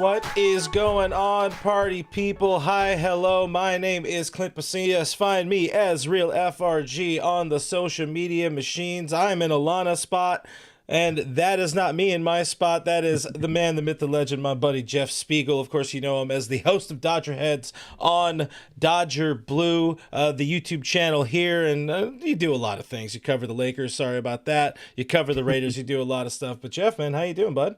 What is going on, party people? Hi, hello, my name is Clint Pasillas. Find me as Real FRG on the social media machines. I'm in Alanna spot, and that is not me in my spot. That is the man, the myth, the legend, my buddy Jeff Spiegel. Of course, you know him as the host of Dodger Heads on Dodger Blue, the YouTube channel here, and you do a lot of things. You cover the Lakers, sorry about that. You cover the Raiders, you do a lot of stuff. But Jeff, man, how you doing, bud?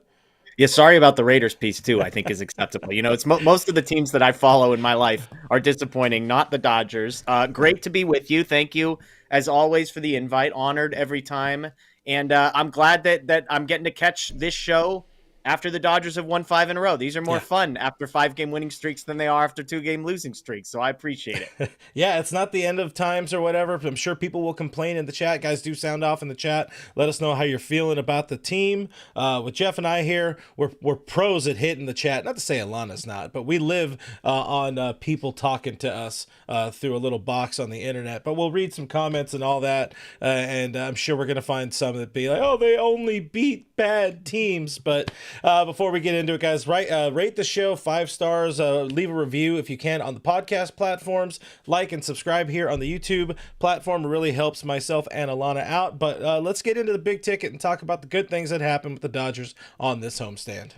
Yeah, sorry about the Raiders piece too. I think is acceptable. You know, it's most of the teams that I follow in my life are disappointing, not the Dodgers. Great to be with you. Thank you as always for the invite. Honored every time, and I'm glad that I'm getting to catch this show after the Dodgers have won 5 in a row. These are more Yeah. fun after 5-game winning streaks than they are after 2-game losing streaks. So I appreciate it. Yeah, it's not the end of times or whatever. I'm sure people will complain in the chat. Guys, do sound off in the chat. Let us know how you're feeling about the team. With Jeff and I here, we're pros at hitting the chat. Not to say Alanna's not, but we live on people talking to us through a little box on the internet. But we'll read some comments and all that, and I'm sure we're going to find some that be like, oh, they only beat bad teams. But before we get into it, guys, rate the show 5 stars. Leave a review if you can on the podcast platforms. Like and subscribe here on the YouTube platform. It really helps myself and Alanna out. But let's get into the big ticket and talk about the good things that happened with the Dodgers on this homestand.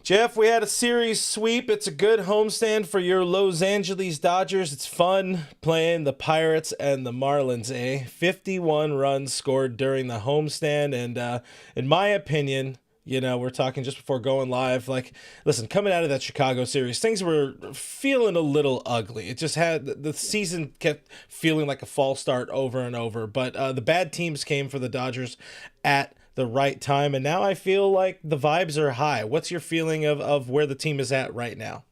Jeff, we had a series sweep. It's a good homestand for your Los Angeles Dodgers. It's fun playing the Pirates and the Marlins, eh? 51 runs scored during the homestand, and in my opinion, you know, we're talking just before going live, like, listen, coming out of that Chicago series, things were feeling a little ugly. It just had, the season kept feeling like a false start over and over, but the bad teams came for the Dodgers at the right time, and now I feel like the vibes are high. What's your feeling of where the team is at right now?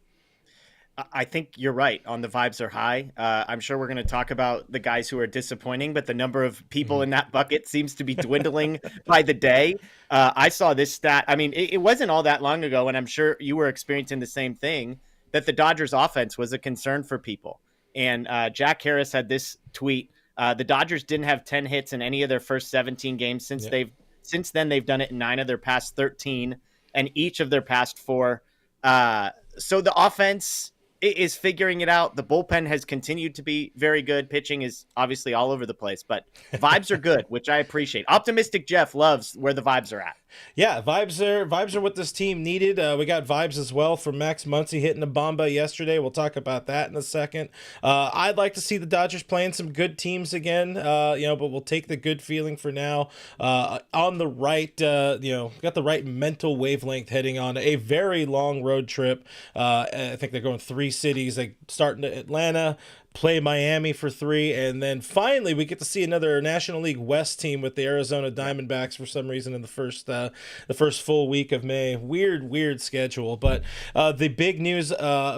I think you're right on the vibes are high. I'm sure we're going to talk about the guys who are disappointing, but the number of people in that bucket seems to be dwindling by the day. I saw this stat. I mean, it wasn't all that long ago, and I'm sure you were experiencing the same thing, that the Dodgers offense was a concern for people. And Jack Harris had this tweet. The Dodgers didn't have 10 hits in any of their first 17 games since then they've done it in 9 of their past 13 and each of their past 4. So the offense is figuring it out. The bullpen has continued to be very good. Pitching is obviously all over the place, but vibes are good, which I appreciate. Optimistic Jeff loves where the vibes are at. Yeah, vibes are what this team needed. We got vibes as well from Max Muncy hitting a bomba yesterday. We'll talk about that in a second. I'd like to see the Dodgers playing some good teams again, but we'll take the good feeling for now. On the right, got the right mental wavelength heading on a very long road trip. I think they're going 3 cities. They start in Atlanta, play Miami for 3, and then finally we get to see another National League West team with the Arizona Diamondbacks for some reason in the first full week of May. Weird schedule, but the big news,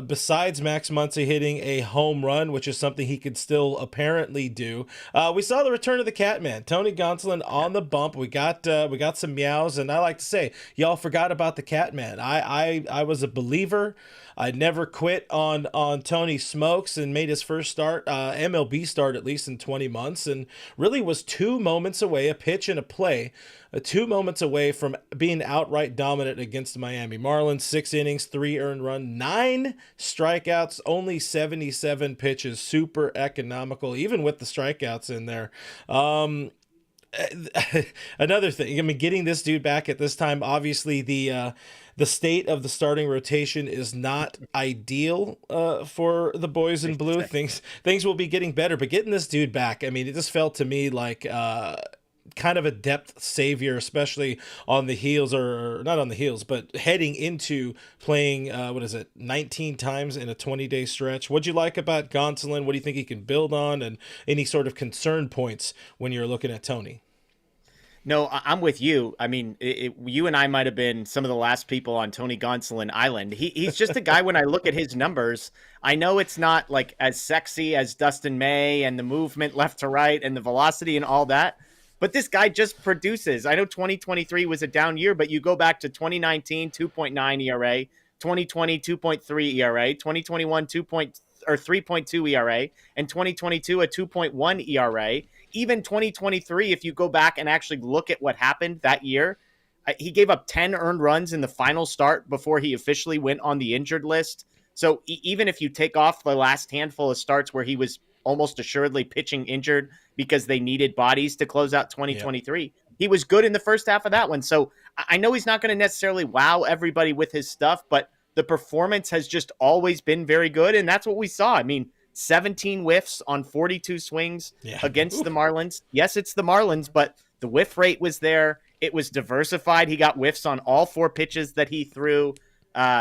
besides Max Muncy hitting a home run, which is something he could still apparently do, we saw the return of the Catman, Tony Gonsolin on the bump. We got some meows, and I like to say, y'all forgot about the Catman. I was a believer. I never quit on Tony Smokes and made his first start, MLB start at least in 20 months, and really was 2 moments away, a pitch and a play, 2 moments away from being outright dominant against the Miami Marlins. 6 innings, 3 earned run, 9 strikeouts, only 77 pitches, super economical, even with the strikeouts in there. Another thing, I mean, getting this dude back at this time, obviously the state of the starting rotation is not ideal for the boys in blue. Things will be getting better, but getting this dude back, I mean, it just felt to me like kind of a depth savior, especially on the heels, or not on the heels, but heading into playing 19 times in a 20-day stretch. What'd you like about Gonsolin? What do you think he can build on, and any sort of concern points when you're looking at Tony? No, I'm with you. I mean, you and I might have been some of the last people on Tony Gonsolin Island. He's just a guy, when I look at his numbers, I know it's not like as sexy as Dustin May and the movement left to right and the velocity and all that, but this guy just produces. I know 2023 was a down year, but you go back to 2019, 2.9 ERA, 2020, 2.3 ERA, 2021, 3.2 ERA, and 2022, a 2.1 ERA. Even 2023, if you go back and actually look at what happened that year, He gave up 10 earned runs in the final start before he officially went on the injured list. So even if you take off the last handful of starts where he was almost assuredly pitching injured because they needed bodies to close out Yep. 2023, he was good in the first half of that one. So I know he's not going to necessarily wow everybody with his stuff, but the performance has just always been very good. And that's what we saw. I mean, 17 whiffs on 42 swings Yeah. against Oof. the Marlins. Yes, it's the Marlins, but the whiff rate was there. It was diversified. He got whiffs on all 4 pitches that he threw.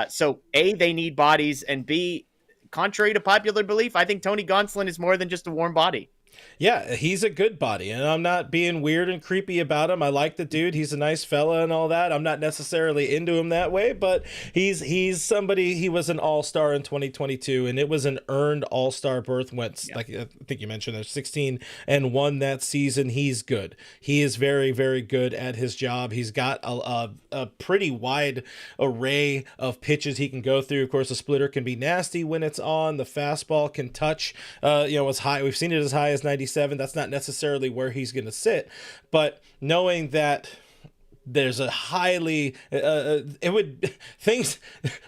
So A, they need bodies, and B, contrary to popular belief, I think Tony Gonsolin is more than just a warm body. Yeah, he's a good body, and I'm not being weird and creepy about him. I like the dude; he's a nice fella and all that. I'm not necessarily into him that way, but he's somebody. He was an all-star in 2022, and it was an earned all-star berth. Went Yeah. like I think you mentioned, there's 16-1 that season. He's good. He is very, very good at his job. He's got a pretty wide array of pitches he can go through. Of course, the splitter can be nasty when it's on. The fastball can touch, as high. We've seen it as high as 97. That's not necessarily where he's going to sit, but knowing that there's a highly it would things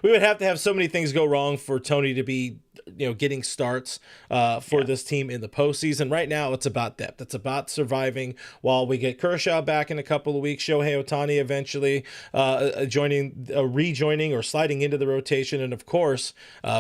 we would have to have so many things go wrong for Tony to be getting starts for this team in the postseason. Right now it's about depth, it's about surviving while we get Kershaw back in a couple of weeks, Shohei Ohtani eventually rejoining or sliding into the rotation, and of course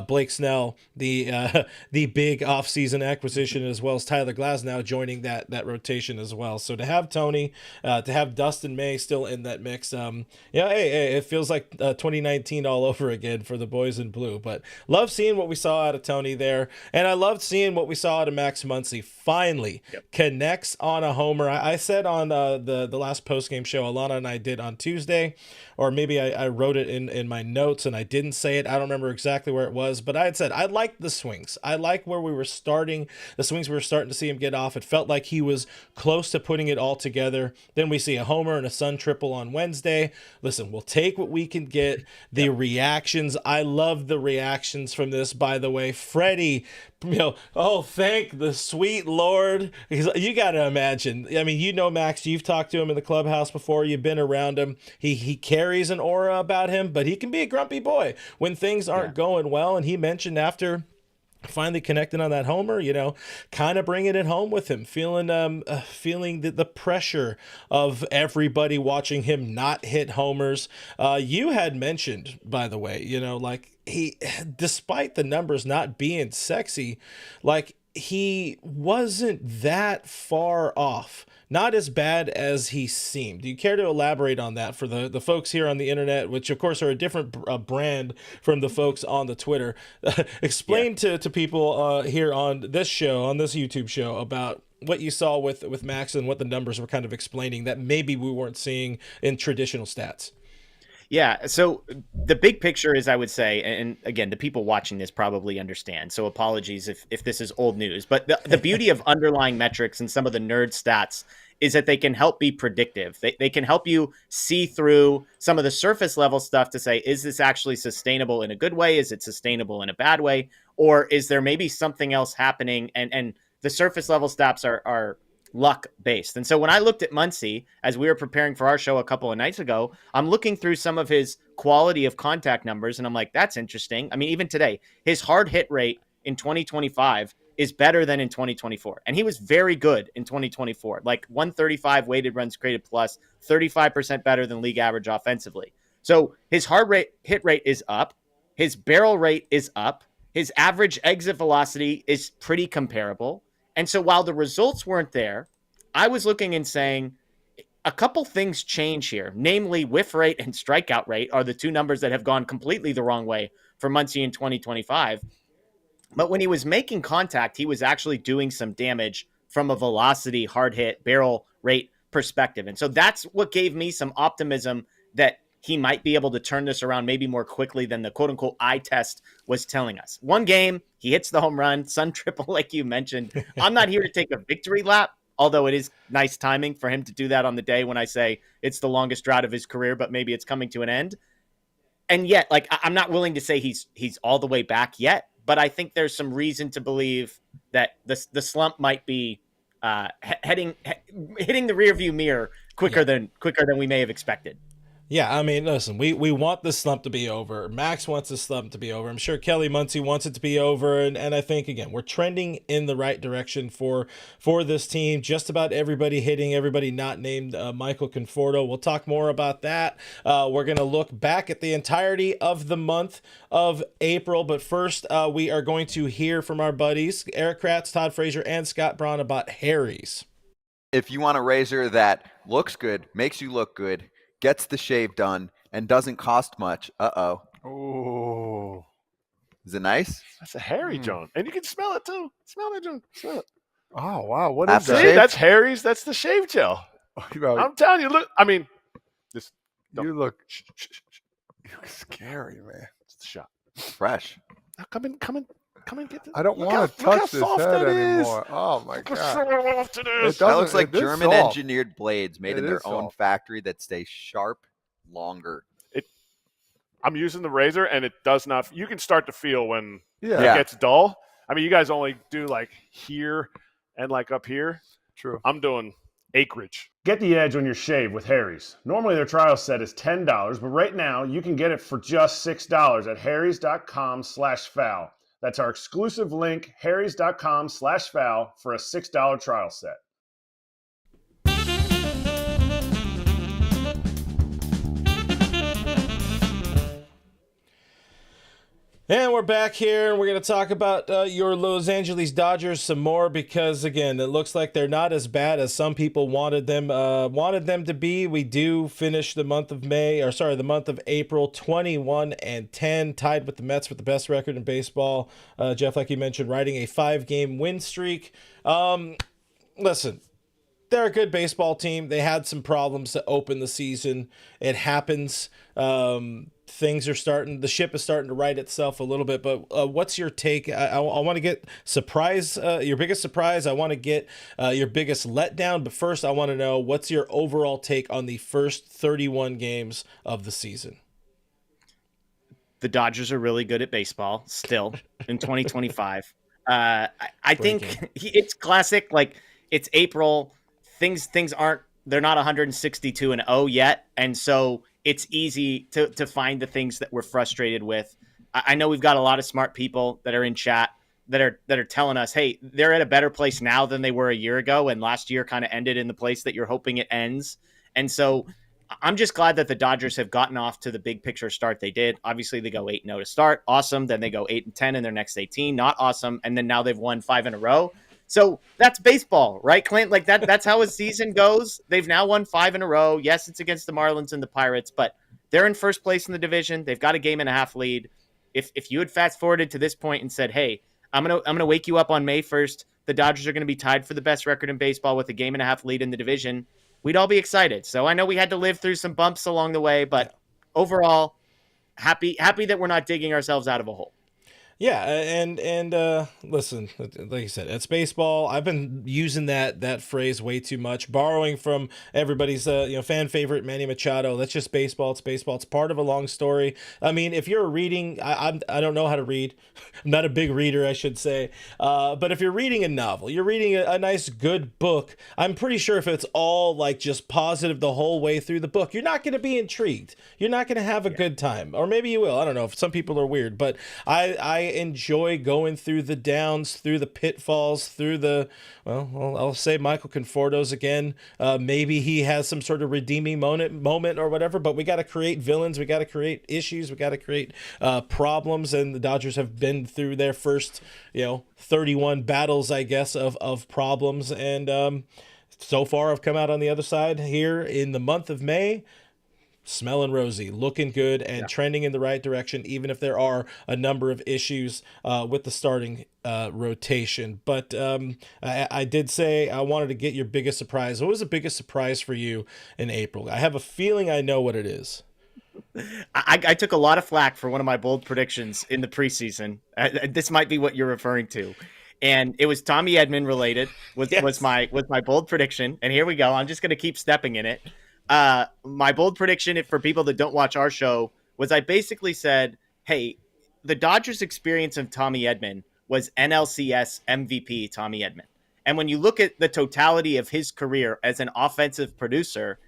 Blake Snell, the big offseason acquisition, as well as Tyler Glasnow joining that rotation as well. So to have Tony, to have Dustin May still in that mix, hey, it feels like 2019 all over again for the boys in blue. But love seeing what we saw out of Tony there, and I loved seeing what we saw out of Max Muncy. Finally connects on a homer. I said on the last post-game show Alanna and I did on Tuesday, or maybe I wrote it in my notes and I didn't say it. I don't remember exactly where it was, but I had said I liked the swings. I like where we were starting, the swings we were starting to see him get off. It felt like he was close to putting it all together. Then we see a homer and a Sun triple on Wednesday. Listen, we'll take what we can get. The reactions, I love the reactions from this, by the way. Freddie, oh, thank the sweet Lord. You got to imagine. I mean, Max, you've talked to him in the clubhouse before. You've been around him. He carries an aura about him, but he can be a grumpy boy when things aren't going well. And he mentioned after finally connecting on that homer, kind of bringing it home with him, feeling the pressure of everybody watching him not hit homers. You had mentioned, by the way, like he, despite the numbers not being sexy, like he wasn't that far off. Not as bad as he seemed. Do you care to elaborate on that for the folks here on the internet, which of course are a different brand from the folks on the Twitter? Explain to people here on this show, on this YouTube show, about what you saw with Max and what the numbers were kind of explaining that maybe we weren't seeing in traditional stats. Yeah. So the big picture is, I would say, and again, the people watching this probably understand. So apologies if this is old news, but the beauty of underlying metrics and some of the nerd stats is that they can help be predictive. They can help you see through some of the surface level stuff to say, is this actually sustainable in a good way? Is it sustainable in a bad way? Or is there maybe something else happening? And the surface level stats are luck based. And so when I looked at Muncy, as we were preparing for our show a couple of nights ago, I'm looking through some of his quality of contact numbers, and I'm like, that's interesting. I mean, even today, his hard hit rate in 2025 is better than in 2024. And he was very good in 2024, like 135 weighted runs created plus, 35% better than league average offensively. So his hit rate is up. His barrel rate is up. His average exit velocity is pretty comparable. And so while the results weren't there, I was looking and saying a couple things change here, namely whiff rate and strikeout rate are the two numbers that have gone completely the wrong way for Muncy in 2025. But when he was making contact, he was actually doing some damage from a velocity, hard hit, barrel rate perspective. And so that's what gave me some optimism that he might be able to turn this around maybe more quickly than the quote unquote eye test was telling us. One game, he hits the home run, Sun triple, like you mentioned. I'm not here to take a victory lap, although it is nice timing for him to do that on the day when I say it's the longest drought of his career, but maybe it's coming to an end. And yet, like, I'm not willing to say he's all the way back yet, but I think there's some reason to believe that the slump might be hitting the rearview mirror quicker than we may have expected. Yeah, I mean, listen, we want this slump to be over. Max wants this slump to be over. I'm sure Kelly Muncy wants it to be over, and I think again we're trending in the right direction for this team. Just about everybody hitting, everybody not named Michael Conforto. We'll talk more about that. We're gonna look back at the entirety of the month of April, but first we are going to hear from our buddies Eric Kratz, Todd Frazier, and Scott Braun about Harry's. If you want a razor that looks good, makes you look good, gets the shave done, and doesn't cost much, Oh, is it nice? that's a hairy John, and you can smell it too. Smell it, John. Smell it. Oh wow, what is After that? See, shave? that's Harry's. That's the shave gel. Bro, I'm telling you. Look, I mean, this. you look scary, man. It's the shot. Fresh. Now come in. Get this. I don't Look want to how touch this soft head that is. anymore. Oh my Look how god. soft it It is. That looks doesn't- like it is German soft. engineered blades made It in their is own soft. factory that stay sharp longer. I'm using the razor, and it does not. You can start to feel when Yeah, it gets dull. I mean, you guys only do like here and like up here. true. I'm doing acreage. Get the edge on your shave with Harry's. Normally their trial set is $10, but right now you can get it for just $6 at harrys.com/foul. That's our exclusive link, harrys.com/foul for a $6 trial set. And we're back here, and we're going to talk about your Los Angeles Dodgers some more because, again, it looks like they're not as bad as some people wanted them to be. We do finish the month of the month of April, 21-10, tied with the Mets for the best record in baseball. Jeff, like you mentioned, riding a 5-game win streak. Listen. They're a good baseball team. They had some problems to open the season. It happens. Things are the ship is starting to right itself a little bit. But what's your take? I want to get your biggest surprise. I want to get your biggest letdown. But first, I want to know what's your overall take on the first 31 games of the season. The Dodgers are really good at baseball still in 2025. I think it's classic. Like, it's April. Things they're not 162-0 yet, and so it's easy to find the things that we're frustrated with. I know we've got a lot of smart people that are in chat that are telling us, hey, they're at a better place now than they were a year ago, and last year kind of ended in the place that you're hoping it ends. And so I'm just glad that the Dodgers have gotten off to the big picture start they did. Obviously, they go 8-0 to start. Awesome. Then they go 8-10 in their next 18. Not awesome. And then now they've won 5 in a row. So that's baseball, right, Clint? Like that's how a season goes. They've now won 5 in a row. Yes, it's against the Marlins and the Pirates, but they're in first place in the division. They've got a 1.5 game lead. If you had fast forwarded to this point and said, hey, I'm gonna wake you up on May 1st, the Dodgers are gonna be tied for the best record in baseball with a 1.5 game lead in the division, we'd all be excited. So I know we had to live through some bumps along the way, but overall, happy that we're not digging ourselves out of a hole. Yeah, and listen, like you said, it's baseball. I've been using that phrase way too much, borrowing from everybody's fan favorite Manny Machado. That's just baseball. It's baseball. It's part of a long story. I mean, if you're reading, I don't know how to read. I'm not a big reader, I should say. But if you're reading a novel, you're reading a nice, good book. I'm pretty sure if it's all like just positive the whole way through the book, you're not going to be intrigued. You're not going to have a good time, or maybe you will. I don't know. If some people are weird, but I enjoy going through the downs, through the pitfalls, through the, well, I'll say Michael Conforto's again. Maybe he has some sort of redeeming moment or whatever, but we got to create villains. We got to create issues. We got to create problems. And the Dodgers have been through their first, 31 battles, I guess, of problems. And so far I've come out on the other side here in the month of May. Smelling rosy, looking good, and trending in the right direction, even if there are a number of issues with the starting rotation. But I did say I wanted to get your biggest surprise. What was the biggest surprise for you in April? I have a feeling I know what it is. I took a lot of flack for one of my bold predictions in the preseason. This might be what you're referring to. And it was Tommy Edman related, was my bold prediction. And here we go. I'm just going to keep stepping in it. My bold prediction for people that don't watch our show was I basically said, hey, the Dodgers' experience of Tommy Edman was NLCS MVP Tommy Edman. And when you look at the totality of his career as an offensive producer,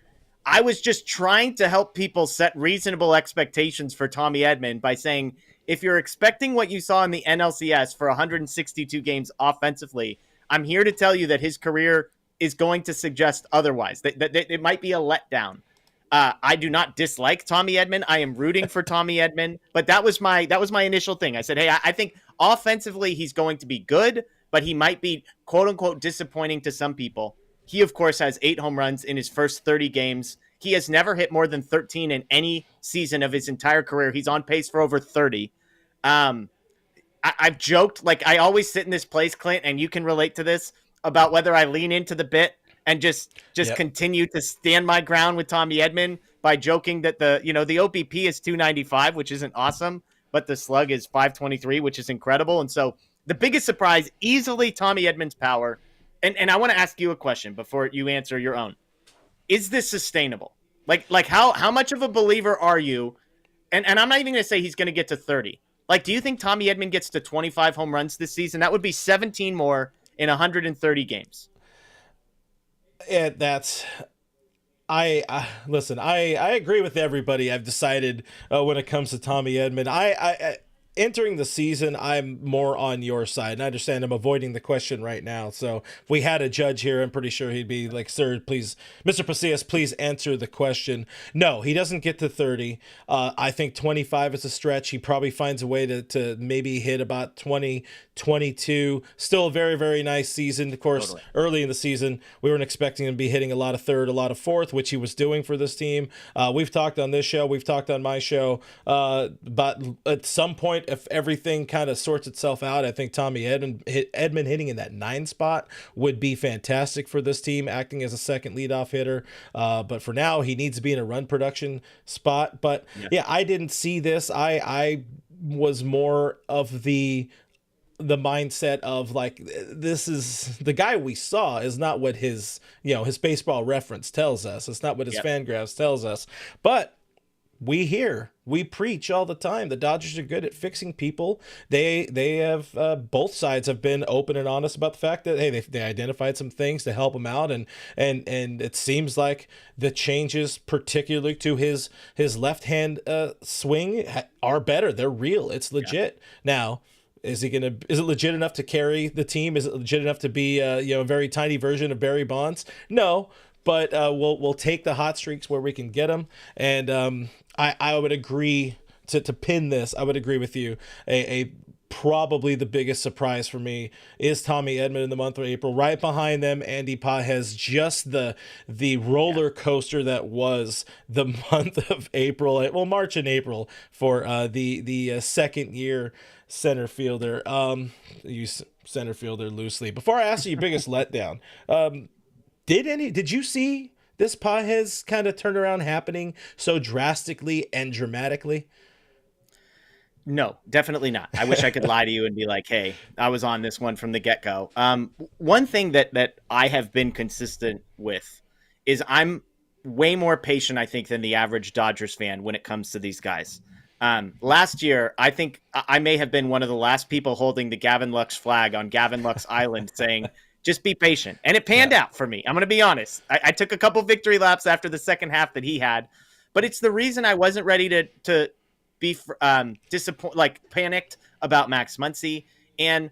I was just trying to help people set reasonable expectations for Tommy Edman by saying, if you're expecting what you saw in the NLCS for 162 games offensively, I'm here to tell you that his career is going to suggest otherwise, that it might be a letdown. I do not dislike Tommy Edman. I am rooting for Tommy Edman, but that was my initial thing. I said, hey, I think offensively he's going to be good, but he might be quote unquote disappointing to some people. He, of course, has 8 home runs in his first 30 games. He has never hit more than 13 in any season of his entire career. He's on pace for over 30. I've joked, like I always sit in this place, Clint, and you can relate to this, about whether I lean into the bit and just continue to stand my ground with Tommy Edman by joking that the OBP is 295, which isn't awesome, but the slug is 523, which is incredible. And so the biggest surprise, easily Tommy Edman's power. And I want to ask you a question before you answer your own. Is this sustainable? Like how much of a believer are you? And I'm not even going to say he's going to get to 30. Like, do you think Tommy Edman gets to 25 home runs this season? That would be 17 more in 130 games. Yeah, listen. I agree with everybody. I've decided when it comes to Tommy Edman, I entering the season, I'm more on your side. And I understand I'm avoiding the question right now. So if we had a judge here, I'm pretty sure he'd be like, sir, please, Mr. Pasillas, please answer the question. No, he doesn't get to 30. I think 25 is a stretch. He probably finds a way to maybe hit about 20, 22. Still a very, very nice season. Of course, totally. Early in the season, we weren't expecting him to be hitting a lot of third, a lot of fourth, which he was doing for this team. We've talked on this show. We've talked on my show. But at some point, if everything kind of sorts itself out, I think Tommy Edman hitting in that 9 spot would be fantastic for this team, acting as a second leadoff hitter. But for now, he needs to be in a run production spot. But yeah, I didn't see this. I was more of the mindset of like, this is the guy we saw is not what his baseball reference tells us. It's not what his Fangraphs tells us. But we preach all the time. The Dodgers are good at fixing people. They have both sides have been open and honest about the fact that, hey, they identified some things to help him out, and it seems like the changes, particularly to his left hand swing, are better. They're real. It's legit. Now, is it legit enough to carry the team? Is it legit enough to be a very tiny version of Barry Bonds? No. But we'll take the hot streaks where we can get them, and I would agree to pin this. I would agree with you. A probably the biggest surprise for me is Tommy Edman in the month of April. Right behind them, Andy Pages, just the roller coaster that was the month of April. Well, March and April for the second year center fielder. Use center fielder loosely. Before I ask you your biggest letdown. Did you see this Pages kind of turnaround happening so drastically and dramatically? No, definitely not. I wish I could lie to you and be like, hey, I was on this one from the get-go. One thing that I have been consistent with is I'm way more patient, I think, than the average Dodgers fan when it comes to these guys. Last year, I think I may have been one of the last people holding the Gavin Lux flag on Gavin Lux Island saying, just be patient. And it panned out for me. I'm going to be honest. I took a couple victory laps after the second half that he had, but it's the reason I wasn't ready to be disappointed, like panicked about Max Muncy. And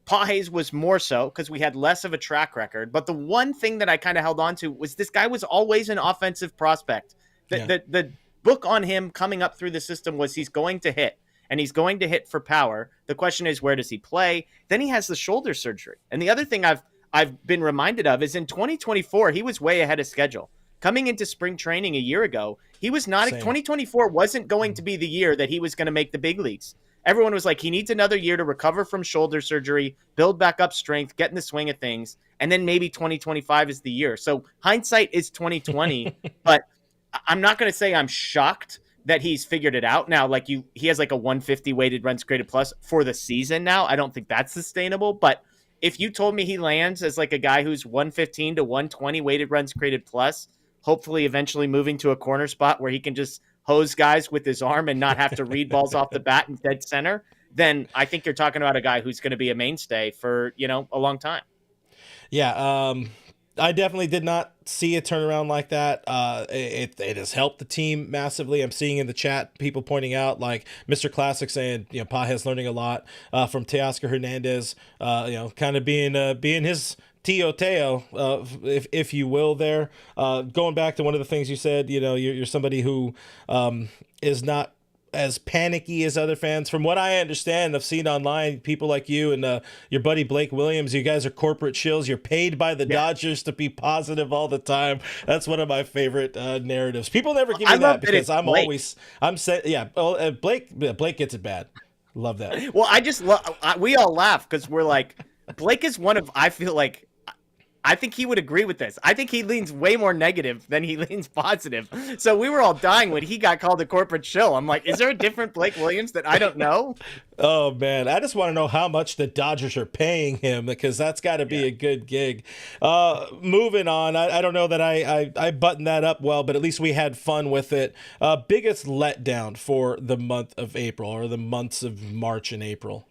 Pages was more so because we had less of a track record. But the one thing that I kind of held on to was this guy was always an offensive prospect. The book on him coming up through the system was he's going to hit. And he's going to hit for power. The question is, where does he play? Then he has the shoulder surgery. And the other thing I've been reminded of is in 2024, he was way ahead of schedule. Coming into spring training a year ago, he was not. 2024 wasn't going to be the year that he was going to make the big leagues. Everyone was like, he needs another year to recover from shoulder surgery, build back up strength, get in the swing of things, and then maybe 2025 is the year. So hindsight is 2020, but I'm not going to say I'm shocked that he's figured it out now. Like he has like a 150 weighted runs created plus for the season now. I don't think that's sustainable, but if you told me he lands as like a guy who's 115 to 120 weighted runs created plus, hopefully eventually moving to a corner spot where he can just hose guys with his arm and not have to read balls off the bat in dead center, then I think you're talking about a guy who's going to be a mainstay for, a long time. Yeah. I definitely did not see a turnaround like that. It has helped the team massively. I'm seeing in the chat people pointing out, like Mr. Classic saying, Pajes learning a lot from Teoscar Hernandez, kind of being his Tio Teo, if you will, there. Going back to one of the things you said, you're somebody who is not as panicky as other fans. From what I understand, I've seen online people like you and your buddy Blake Williams. You guys are corporate shills. You're paid by the Dodgers to be positive all the time. That's one of my favorite narratives. People never give me that because I'm Blake. always Blake gets it bad. Love that. Well, we all laugh because we're like, Blake is one of, I think he would agree with this. I think he leans way more negative than he leans positive. So we were all dying when he got called a corporate shill. I'm like, is there a different Blake Williams that I don't know? Oh, man. I just want to know how much the Dodgers are paying him because that's got to be a good gig. Moving on. I don't know that I buttoned that up well, but at least we had fun with it. Biggest letdown for the month of April or the months of March and April?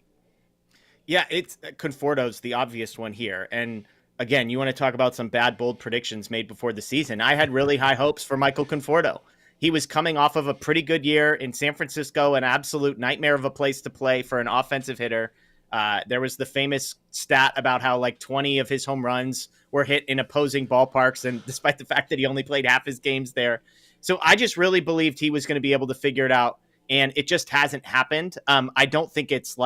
Yeah, it's Conforto's the obvious one here. And again, you want to talk about some bad, bold predictions made before the season. I had really high hopes for Michael Conforto. He was coming off of a pretty good year in San Francisco, an absolute nightmare of a place to play for an offensive hitter. There was the famous stat about how 20 of his home runs were hit in opposing ballparks, and despite the fact that he only played half his games there. So I just really believed he was going to be able to figure it out, and it just hasn't happened. I don't think it's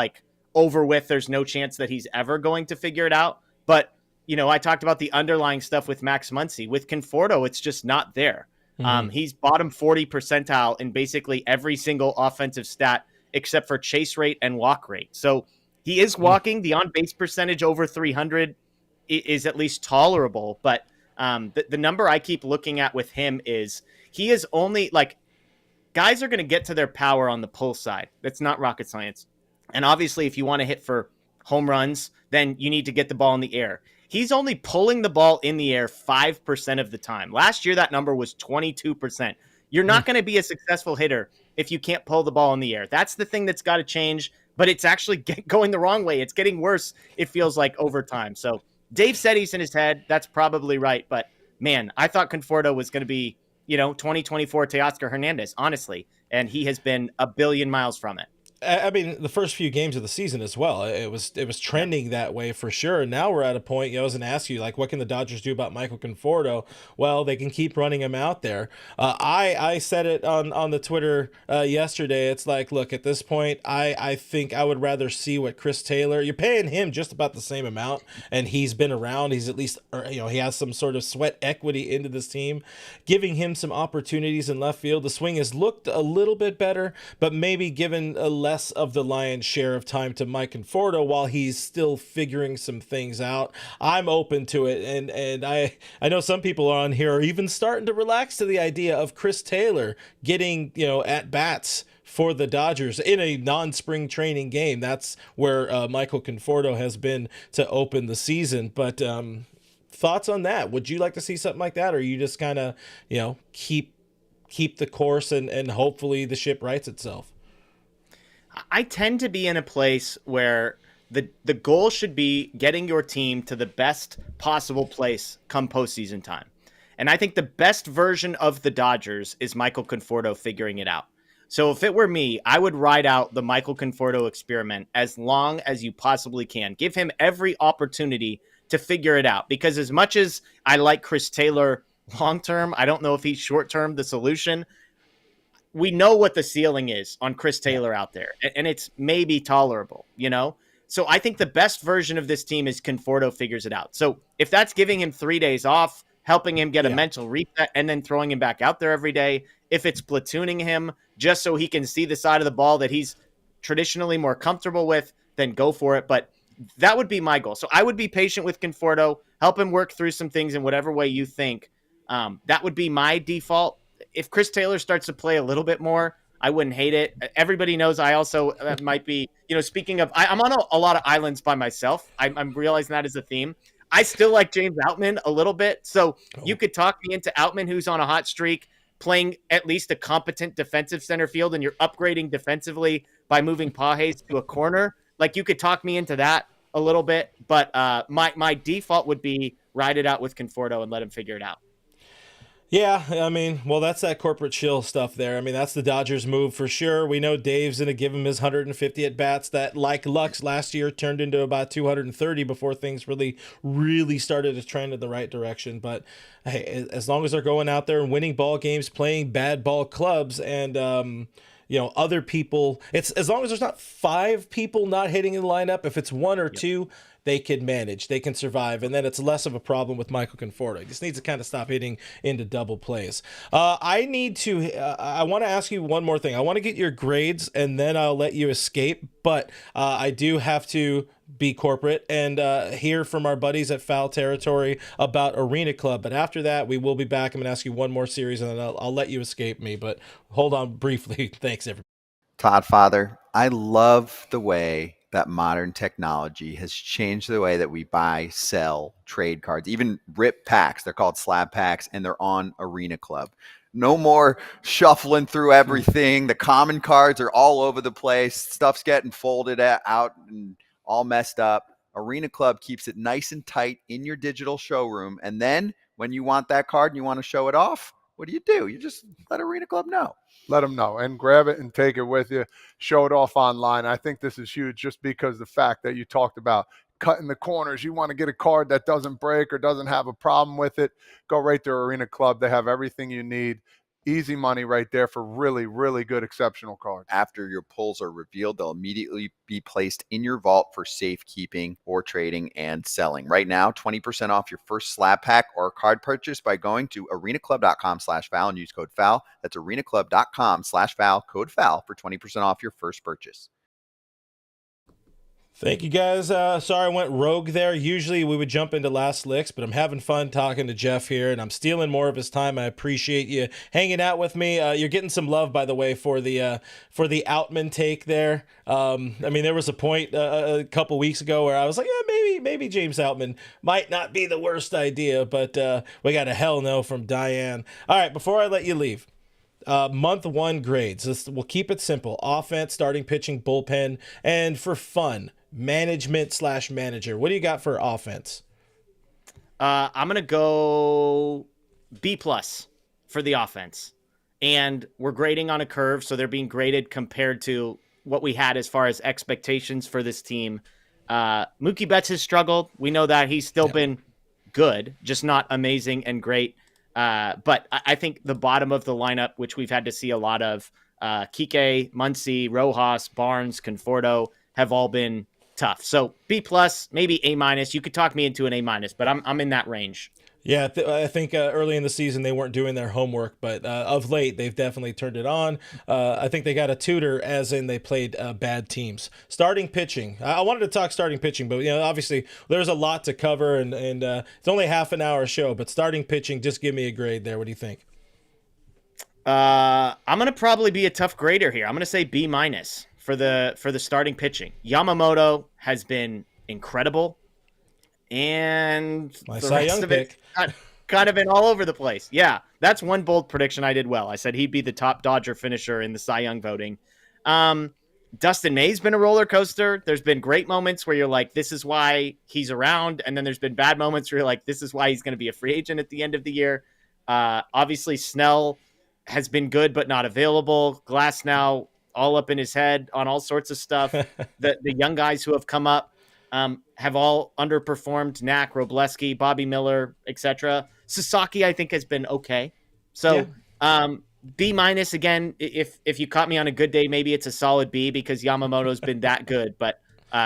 over with. There's no chance that he's ever going to figure it out, but I talked about the underlying stuff with Max Muncy. With Conforto, it's just not there. Mm-hmm. He's bottom 40 percentile in basically every single offensive stat except for chase rate and walk rate. So he is walking. The on-base percentage over 300 is at least tolerable. But the number I keep looking at with him is he is only guys are going to get to their power on the pull side. That's not rocket science. And obviously, if you want to hit for home runs, then you need to get the ball in the air. He's only pulling the ball in the air 5% of the time. Last year, that number was 22%. You're not going to be a successful hitter if you can't pull the ball in the air. That's the thing that's got to change, but it's actually going the wrong way. It's getting worse, it feels like, over time. So Dave said he's in his head. That's probably right. But, man, I thought Conforto was going to be, 2024 Teoscar Hernandez, honestly, and he has been a billion miles from it. I mean, the first few games of the season as well, it was trending that way for sure. Now we're at a point, I was going to ask you, what can the Dodgers do about Michael Conforto? Well, they can keep running him out there. I said it on the Twitter yesterday. It's look, at this point, I think I would rather see what Chris Taylor, you're paying him just about the same amount, and he's been around. He's at least, he has some sort of sweat equity into this team, giving him some opportunities in left field. The swing has looked a little bit better, but maybe given a less of the lion's share of time to Mike Conforto while he's still figuring some things out. I'm open to it, and I know some people on here are even starting to relax to the idea of Chris Taylor getting at bats for the Dodgers in a non-spring training game. That's where Michael Conforto has been to open the season. But thoughts on that? Would you like to see something like that, or you just kind of keep the course and hopefully the ship rights itself? I tend to be in a place where the goal should be getting your team to the best possible place come postseason time. And I think the best version of the Dodgers is Michael Conforto figuring it out. So if it were me, I would ride out the Michael Conforto experiment as long as you possibly can. Give him every opportunity to figure it out. Because as much as I like Chris Taylor long-term, I don't know if he's short-term the solution. We know what the ceiling is on Chris Taylor out there, and it's maybe tolerable, So I think the best version of this team is Conforto figures it out. So if that's giving him 3 days off, helping him get a mental reset, and then throwing him back out there every day, if it's platooning him just so he can see the side of the ball that he's traditionally more comfortable with, then go for it. But that would be my goal. So I would be patient with Conforto, help him work through some things in whatever way you think. That would be my default. If Chris Taylor starts to play a little bit more, I wouldn't hate it. Everybody knows I also might be, speaking of, I'm on a lot of islands by myself. I'm realizing that is a theme. I still like James Outman a little bit. So you could talk me into Outman, who's on a hot streak, playing at least a competent defensive center field, and you're upgrading defensively by moving Pajes to a corner. You could talk me into that a little bit. But my default would be ride it out with Conforto and let him figure it out. Yeah, I mean, well, that's that corporate chill stuff there. I mean, that's the Dodgers move for sure. We know Dave's going to give him his 150 at bats that, like Lux last year, turned into about 230 before things really started to trend in the right direction. But hey, as long as they're going out there and winning ball games, playing bad ball clubs, and other people, it's as long as there's not 5 people not hitting in the lineup. If it's 1 or 2, they can manage, they can survive, and then it's less of a problem with Michael Conforto. He just needs to kind of stop hitting into double plays. I want to ask you one more thing. I want to get your grades, and then I'll let you escape, but I do have to be corporate and hear from our buddies at Foul Territory about Arena Club. But after that, we will be back. I'm going to ask you one more series, and then I'll let you escape me, but hold on briefly. Thanks, everybody. Todd Father, I love the way that modern technology has changed the way that we buy, sell, trade cards, even rip packs. They're called slab packs, and they're on Arena Club. No more shuffling through everything. The common cards are all over the place. Stuff's getting folded out and all messed up. Arena Club keeps it nice and tight in your digital showroom. And then when you want that card and you want to show it off, what do? You just let Arena Club know. Let them know and grab it and take it with you. Show it off online. I think this is huge just because the fact that you talked about cutting the corners. You want to get a card that doesn't break or doesn't have a problem with it, go right to Arena Club. They have everything you need. Easy money right there for really, really good, exceptional cards. After your pulls are revealed, they'll immediately be placed in your vault for safekeeping or trading and selling. Right now, 20% off your first slab pack or card purchase by going to arenaclub.com/foul and use code FOUL. That's arenaclub.com/foul, code FOUL for 20% off your first purchase. Thank you, guys. Sorry I went rogue there. Usually we would jump into last licks, but I'm having fun talking to Jeff here, and I'm stealing more of his time. I appreciate you hanging out with me. You're getting some love, by the way, for the Outman take there. I mean, there was a point a couple weeks ago where I was like, yeah, maybe James Outman might not be the worst idea, but we got a hell no from Diane. All right, before I let you leave, month 1 grades. We'll keep it simple. Offense, starting pitching, bullpen, and for fun, management/manager. What do you got for offense? I'm going to go B+ for the offense. And we're grading on a curve, so they're being graded compared to what we had as far as expectations for this team. Mookie Betts has struggled. We know that. He's still been good, just not amazing and great. But I think the bottom of the lineup, which we've had to see a lot of, Kike, Muncy, Rojas, Barnes, Conforto, have all been tough. So B+, maybe A-. You could talk me into an A-, but I'm in that range. Yeah, I think early in the season they weren't doing their homework, but of late they've definitely turned it on. I think they got a tutor, as in they played bad teams. Starting pitching. I wanted to talk starting pitching, but obviously there's a lot to cover, and it's only half an hour show. But starting pitching, just give me a grade there. What do you think? I'm gonna probably be a tough grader here. I'm gonna say B- for the starting pitching. Yamamoto has been incredible. And my the Cy rest Young of it kind of been all over the place. Yeah, that's one bold prediction I did well. I said he'd be the top Dodger finisher in the Cy Young voting. Dustin May's been a roller coaster. There's been great moments where you're like, this is why he's around. And then there's been bad moments where you're like, this is why he's going to be a free agent at the end of the year. Obviously, Snell has been good but not available. Glass now all up in his head on all sorts of stuff. The young guys who have come up have all underperformed. Knack, Robleski, Bobby Miller, etc. Sasaki, I think, has been okay. So B- again. If you caught me on a good day, maybe it's a solid B because Yamamoto's been that good, but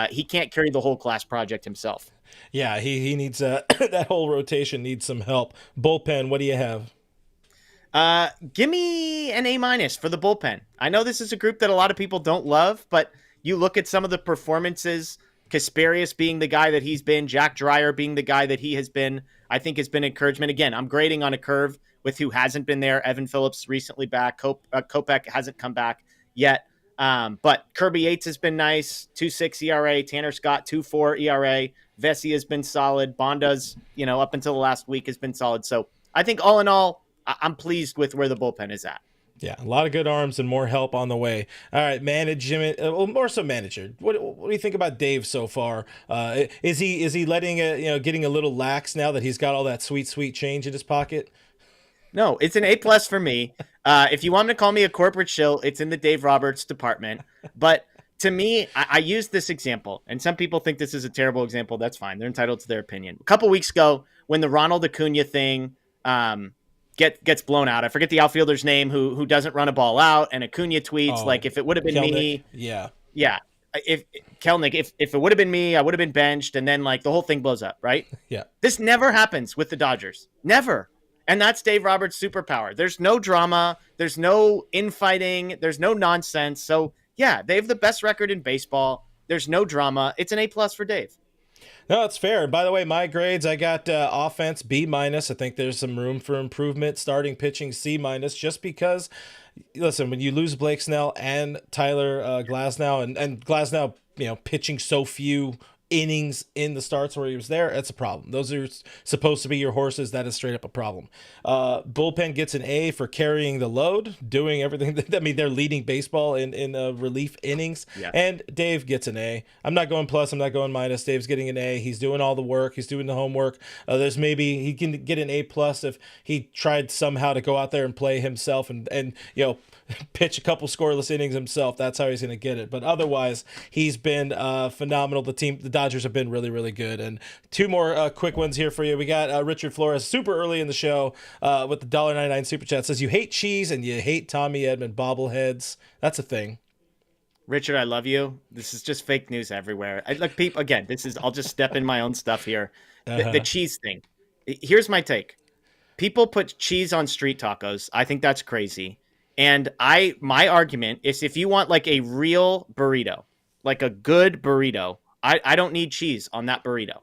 he can't carry the whole class project himself. Yeah, he needs that whole rotation needs some help. Bullpen, what do you have? Give me an A- for the bullpen. I know this is a group that a lot of people don't love, but you look at some of the performances. Kasperius being the guy that he's been, Jack Dreyer being the guy that he has been, I think has been encouragement. Again, I'm grading on a curve with who hasn't been there. Evan Phillips recently back. Kopech hasn't come back yet. But Kirby Yates has been nice. 2.6 ERA. Tanner Scott, 2.4 ERA. Vesey has been solid. Bonda's, up until the last week has been solid. So I think all in all, I'm pleased with where the bullpen is at. Yeah, a lot of good arms and more help on the way. All right, management, well, more so manager. What do you think about Dave so far? Is he letting getting a little lax now that he's got all that sweet change in his pocket? No, it's an A+ for me. If you want to call me a corporate shill, it's in the Dave Roberts department. But to me, I use this example, and some people think this is a terrible example. That's fine. They're entitled to their opinion. A couple weeks ago, when the Ronald Acuna thing gets blown out, I forget the outfielder's name who doesn't run a ball out, and Acuna tweets like, if it would have been Kelnick. me, Yeah. If Kelnick, if it would have been me, I would have been benched, and then like the whole thing blows up, right? Yeah. This never happens with the Dodgers. Never. And that's Dave Roberts' superpower. There's no drama. There's no infighting. There's no nonsense. So, yeah, they have the best record in baseball. There's no drama. It's an A+ for Dave. No, it's fair. By the way, my grades, I got offense B-. I think there's some room for improvement. Starting pitching C-, just because, listen, when you lose Blake Snell and Tyler Glasnow, and Glasnow, pitching so few innings in the starts where he was there, it's a problem. Those are supposed to be your horses. That is straight up a problem. Bullpen gets an A for carrying the load, doing everything. They're leading baseball in relief innings. Yeah. And Dave gets an A. I'm not going plus. I'm not going minus. Dave's getting an A. He's doing all the work. He's doing the homework. There's maybe he can get an A+ if he tried somehow to go out there and play himself and pitch a couple scoreless innings himself. That's how he's going to get it. But otherwise, he's been phenomenal. The Dodgers have been really, really good. And two more quick ones here for you. We got Richard Flores super early in the show with the $1.99 super chat. Says you hate cheese and you hate Tommy Edman bobbleheads. That's a thing. Richard, I love you. This is just fake news everywhere. People again. I'll just step in my own stuff here. The cheese thing. Here's my take. People put cheese on street tacos. I think that's crazy. And my argument is, if you want like a real burrito, like a good burrito, I don't need cheese on that burrito.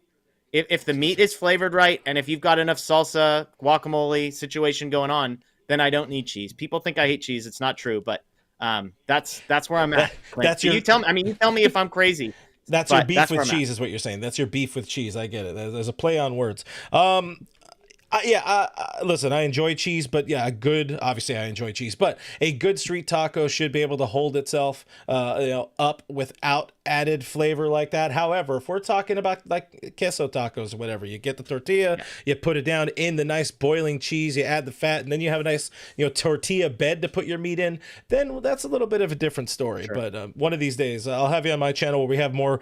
If the meat is flavored right, and if you've got enough salsa, guacamole situation going on, then I don't need cheese. People think I hate cheese. It's not true, but that's where I'm at. You tell me if I'm crazy. That's your beef with cheese, is what you're saying. That's your beef with cheese. I get it. There's a play on words. Listen, I enjoy cheese, but obviously I enjoy cheese, but a good street taco should be able to hold itself, up without added flavor like that. However, if we're talking about like queso tacos or whatever, you get the tortilla, you put it down in the nice boiling cheese, you add the fat, and then you have a nice, tortilla bed to put your meat in, then that's a little bit of a different story. Sure. But one of these days, I'll have you on my channel where we have more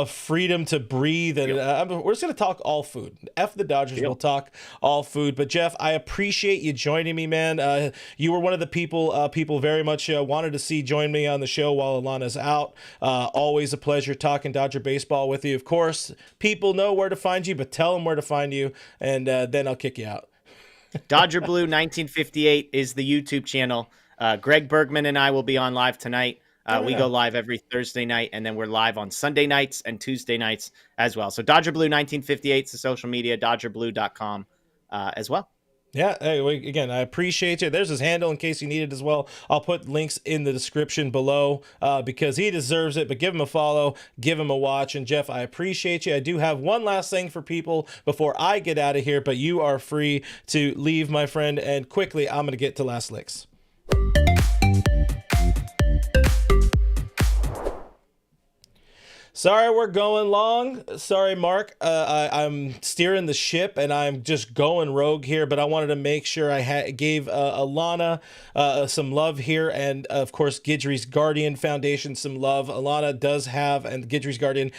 freedom to breathe, and we're just going to talk all food. F the Dodgers, we'll talk all food. But Jeff, I appreciate you joining me, man. You were one of the people very much wanted to see join me on the show while Alanna's out. Always a pleasure talking Dodger baseball with you. Of course, people know where to find you, but tell them where to find you, and then I'll kick you out. Dodger Blue 1958 is the YouTube channel. Greg Bergman and I will be on live tonight. We go live every Thursday night, and then we're live on Sunday nights and Tuesday nights as well. So Dodger Blue 1958 is the social media, dodgerblue.com as well. Yeah, hey, again, I appreciate you. There's his handle in case you need it as well. I'll put links in the description below because he deserves it, but give him a follow, give him a watch. And Jeff, I appreciate you. I do have one last thing for people before I get out of here, but you are free to leave, my friend. And quickly, I'm going to get to last licks. Sorry, we're going long. Sorry, Mark. I'm steering the ship, and I'm just going rogue here, but I wanted to make sure I gave Alanna some love here, and, of course, Guidry's Guardian Foundation some love. Alanna does have, and Guidry's Guardian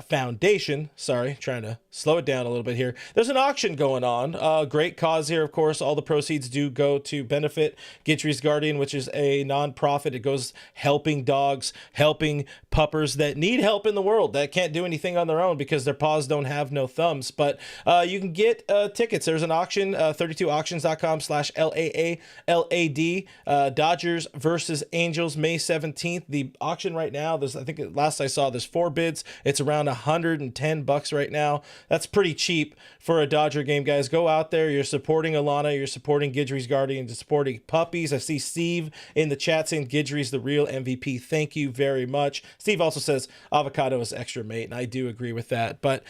Foundation, trying to slow it down a little bit here. There's an auction going on. Great cause here, of course. All the proceeds do go to benefit Guidry's Guardian, which is a nonprofit. It goes helping dogs, helping puppers that need help in the world, that can't do anything on their own because their paws don't have no thumbs. But you can get tickets. There's an auction, 32auctions.com/LAALAD, Dodgers versus Angels, May 17th. The auction right now, I think last I saw, there's 4 bids. It's around $110 right now. That's pretty cheap for a Dodger game, guys. Go out there. You're supporting Alanna. You're supporting Guidry's Guardian. You're supporting puppies. I see Steve in the chat saying Guidry's the real MVP. Thank you very much. Steve also says avocado is extra, mate, and I do agree with that. But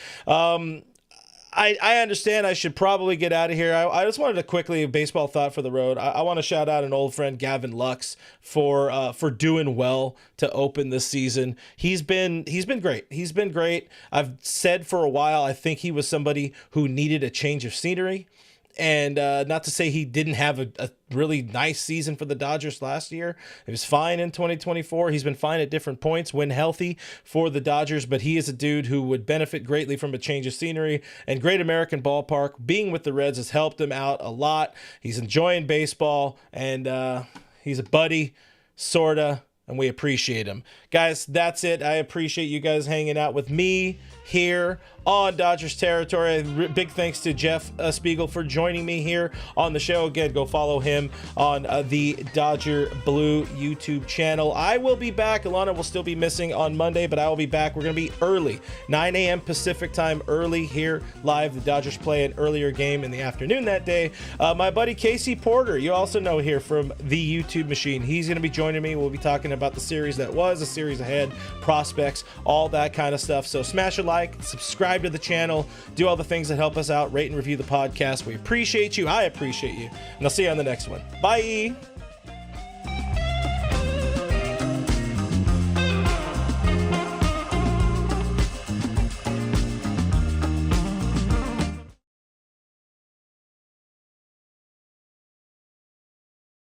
I understand I should probably get out of here. I just wanted to quickly, a baseball thought for the road. I want to shout out an old friend, Gavin Lux, for doing well to open this season. He's been great. He's been great. I've said for a while, I think he was somebody who needed a change of scenery. And not to say he didn't have a really nice season for the Dodgers last year. He was fine in 2024. He's been fine at different points when healthy for the Dodgers, but he is a dude who would benefit greatly from a change of scenery. And Great American Ballpark, being with the Reds, has helped him out a lot. He's enjoying baseball, and he's a buddy, sorta, and we appreciate him. Guys, that's it. I appreciate you guys hanging out with me here on Dodgers territory. Big thanks to Jeff Spiegel for joining me here on the show. Again, go follow him on the Dodger Blue YouTube channel. I will be back. Alanna will still be missing on Monday, but I will be back. We're going to be early, 9 a.m. Pacific time, early here live. The Dodgers play an earlier game in the afternoon that day. My buddy Casey Porter, you also know here from the YouTube machine, he's going to be joining me. We'll be talking about the series that was, the series ahead, prospects, all that kind of stuff. So smash a like, subscribe to the channel, do all the things that help us out, rate and review the podcast. We appreciate you. I appreciate you. And I'll see you on the next one. Bye.